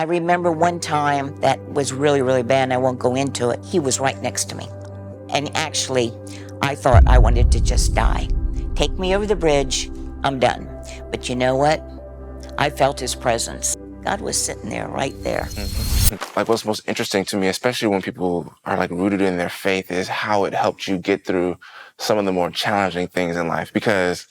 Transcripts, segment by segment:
I remember one time that was really, really bad, and I won't go into it. He was right next to me. And actually, I thought I wanted to just die. Take me over the bridge, I'm done. But you know what? I felt his presence. God was sitting there, right there. Like, what's most interesting to me, especially when people are like rooted in their faith, is how it helped you get through some of the more challenging things in life. Because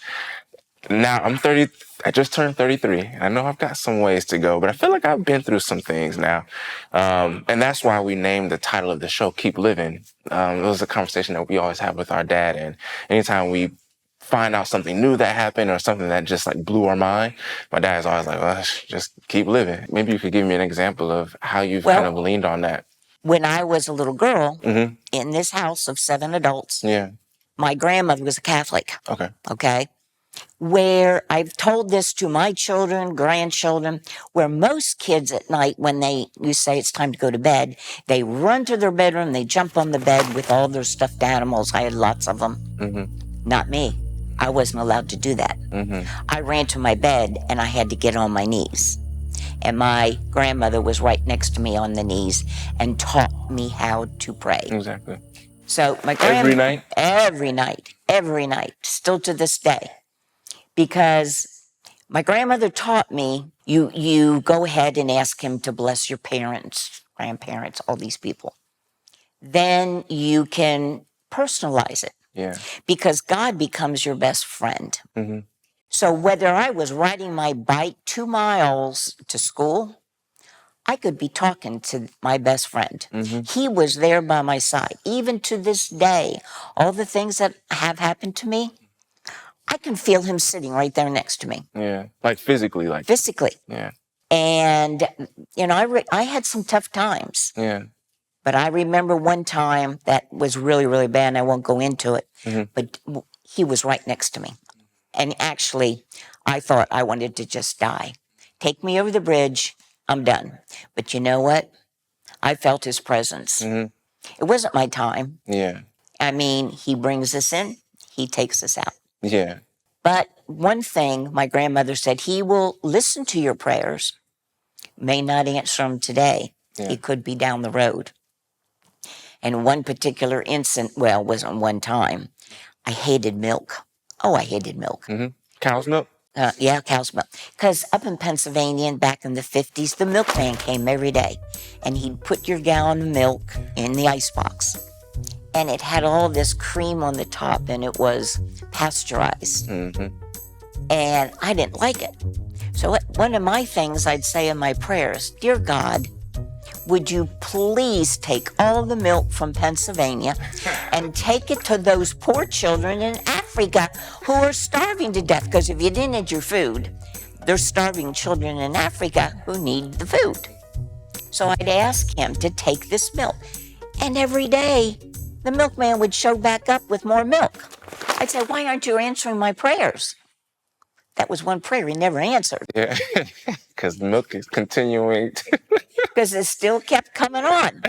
now I'm 30, I just turned 33. I know I've got some ways to go, but I feel like I've been through some things now. And that's why we named the title of the show, Keep Living. It was a conversation that we always have with our dad. And anytime we find out something new that happened or something that just like blew our mind, my dad's always like, well, just keep living. Maybe you could give me an example of how you've kind of leaned on that. When I was a little girl, in this house of 7 adults, my grandmother was a Catholic. Okay. Where I've told this to my children, grandchildren, where most kids at night, when you say it's time to go to bed, they run to their bedroom, they jump on the bed with all their stuffed animals. I had lots of them. Not me. I wasn't allowed to do that. I ran to my bed and I had to get on my knees. And my grandmother was right next to me on the knees and taught me how to pray. Exactly. So my grandmother... Every night, still to this day. Because my grandmother taught me, you go ahead and ask him to bless your parents, grandparents, all these people. Then you can personalize it. Because God becomes your best friend. So whether I was riding my bike 2 miles to school, I could be talking to my best friend. He was there by my side. Even to this day, all the things that have happened to me, I can feel him sitting right there next to me. Like physically, like. Physically. And, you know, I had some tough times. But I remember one time that was really, really bad, and I won't go into it. But he was right next to me. And actually, I thought I wanted to just die. Take me over the bridge, I'm done. But you know what? I felt his presence. It wasn't my time. I mean, he brings us in, he takes us out. But one thing my grandmother said, he will listen to your prayers, may not answer them today. It could be down the road. And one particular incident, well, it wasn't one time, I hated milk. Oh, I hated milk. Cow's milk? Yeah, cow's milk. Because up in Pennsylvania, back in the 50s, the milkman came every day. And he'd put your gallon of milk in the icebox. And it had all this cream on the top, and it was pasteurized. And I didn't like it. So one of my things I'd say in my prayers, dear God, would you please take all the milk from Pennsylvania and take it to those poor children in Africa who are starving to death? Because if you didn't eat your food, there's starving children in Africa who need the food. So I'd ask him to take this milk. And every day, the milkman would show back up with more milk. I'd say, why aren't you answering my prayers? That was one prayer he never answered. Because milk is continuing. Because it still kept coming on.